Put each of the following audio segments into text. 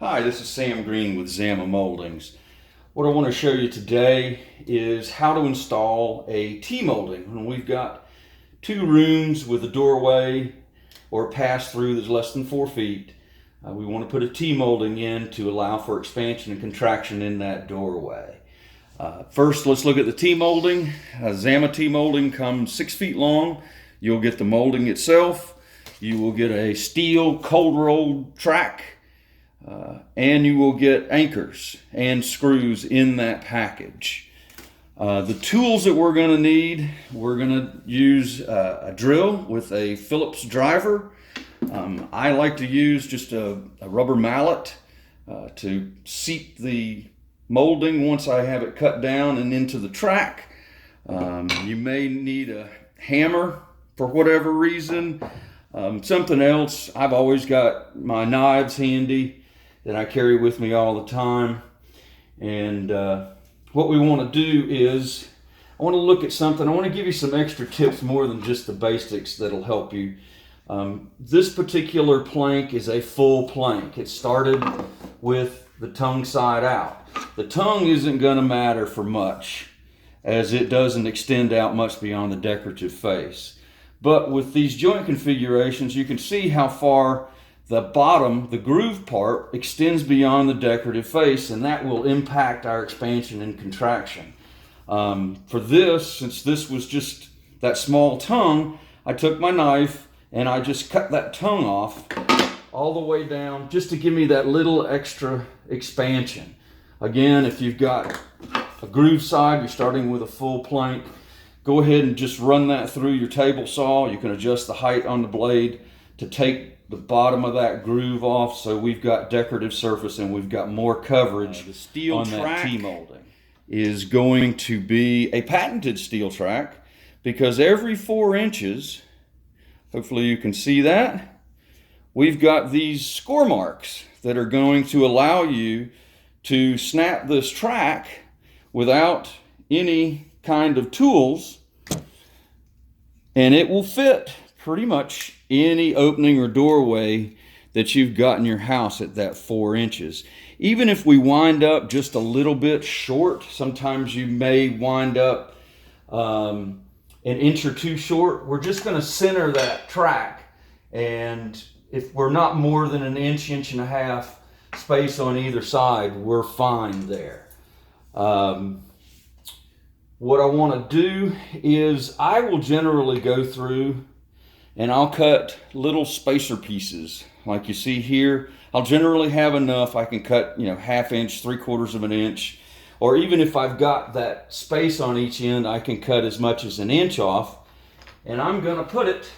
Hi, this is Sam Green with Zamma Moldings. What I want to show you today is how to install a T-molding. And we've got two rooms with a doorway or a pass-through that's less than 4 feet. We want to put a T-molding in to allow for expansion and contraction in that doorway. First, let's look at the T-molding. A Zamma T-molding comes 6 feet long. You'll get the molding itself. You will get a steel cold rolled track. And you will get anchors and screws in that package. The tools that we're going to need, we're going to use a drill with a Phillips driver. I like to use just a rubber mallet to seat the molding once I have it cut down and into the track. You may need a hammer for whatever reason. Something else, I've always got my knives handy that I carry with me all the time. And what we want to do is, I want to look at something. I want to give you some extra tips more than just the basics that'll help you. This particular plank is a full plank. It started with the tongue side out. The tongue isn't going to matter for much, as it doesn't extend out much beyond the decorative face. But with these joint configurations, you can see how far the bottom, the groove part, extends beyond the decorative face, and that will impact our expansion and contraction. For this, since this was just that small tongue, I took my knife and I just cut that tongue off all the way down just to give me that little extra expansion. Again, if you've got a groove side, you're starting with a full plank, go ahead and just run that through your table saw. You can adjust the height on the blade to take the bottom of that groove off, so we've got decorative surface and we've got more coverage. The steel on that T-molding is going to be a patented steel track, because every 4 inches, hopefully you can see that, we've got these score marks that are going to allow you to snap this track without any kind of tools, and it will fit pretty much any opening or doorway that you've got in your house at that 4 inches. Even if we wind up just a little bit short, sometimes you may wind up an inch or two short, we're just going to center that track, and if we're not more than an inch, inch and a half space on either side, we're fine there. What I want to do is I will generally go through and I'll cut little spacer pieces like you see here. I'll generally have enough. I can cut, ½ inch, 3/4 of an inch, or even if I've got that space on each end, I can cut as much as an inch off, and I'm going to put it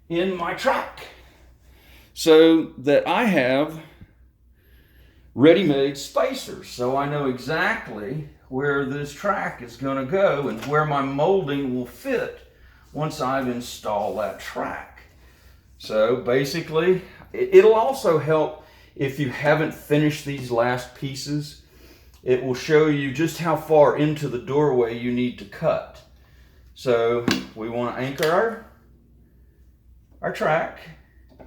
in my track so that I have ready-made spacers, so I know exactly where this track is going to go and where my molding will fit once I've installed that track. So basically, it'll also help if you haven't finished these last pieces. It will show you just how far into the doorway you need to cut. So we want to anchor our track.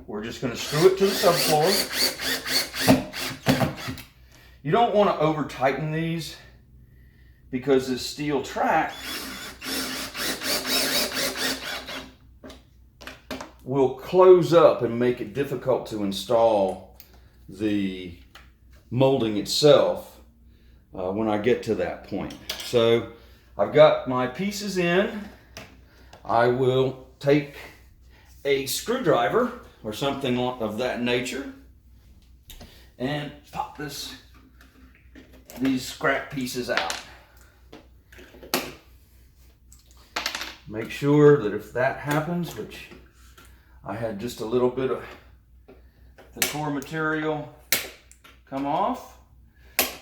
We're just going to screw it to the subfloor. You don't want to over tighten these, because this steel track will close up and make it difficult to install the molding itself when I get to that point. So I've got my pieces in. I will take a screwdriver or something of that nature and pop these scrap pieces out. Make sure that if that happens, which I had just a little bit of the core material come off,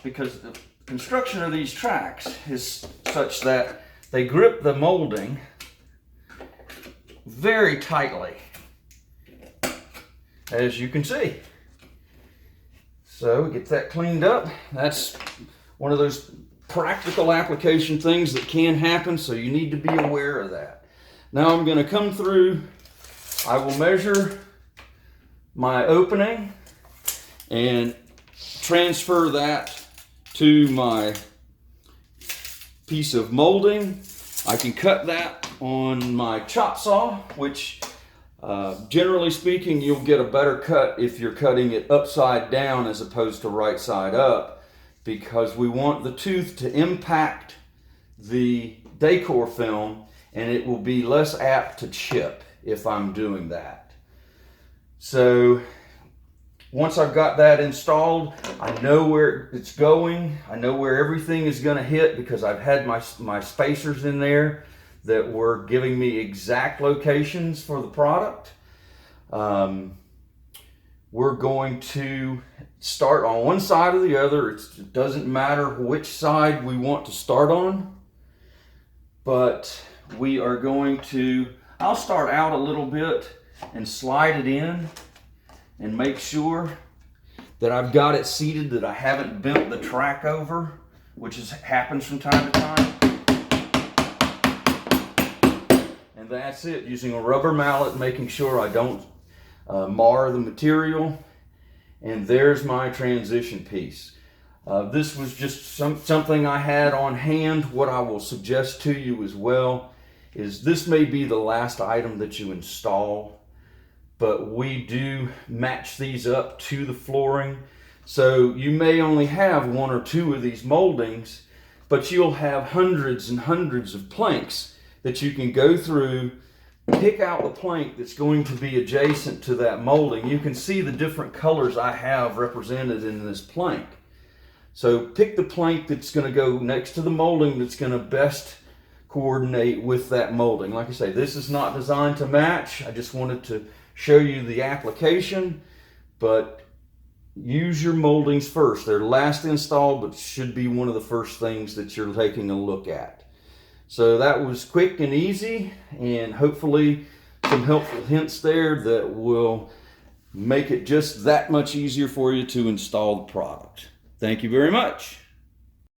because the construction of these tracks is such that they grip the molding very tightly, as you can see. So get that cleaned up. That's one of those practical application things that can happen, so you need to be aware of that. Now I'm going to come through. I will measure my opening, and transfer that to my piece of molding. I can cut that on my chop saw, which generally speaking, you'll get a better cut if you're cutting it upside down as opposed to right side up, because we want the tooth to impact the decor film and it will be less apt to chip if I'm doing that. So once I've got that installed, I know where it's going. I know where everything is going to hit because I've had my spacers in there that were giving me exact locations for the product. We're going to start on one side or the other. It doesn't matter which side we want to start on, but we are going to, I'll start out a little bit and slide it in and make sure that I've got it seated, that I haven't bent the track over, which happens from time to time. And that's it, using a rubber mallet, making sure I don't mar the material. And there's my transition piece. This was just something I had on hand. What I will suggest to you as well is this may be the last item that you install, but we do match these up to the flooring. So you may only have one or two of these moldings, but you'll have hundreds and hundreds of planks that you can go through, pick out the plank that's going to be adjacent to that molding. You can see the different colors I have represented in this plank. So pick the plank that's going to go next to the molding that's going to best coordinate with that molding. Like I say, this is not designed to match. I just wanted to show you the application, but use your moldings first. They're last installed, but should be one of the first things that you're taking a look at. So that was quick and easy, and hopefully some helpful hints there that will make it just that much easier for you to install the product. Thank you very much.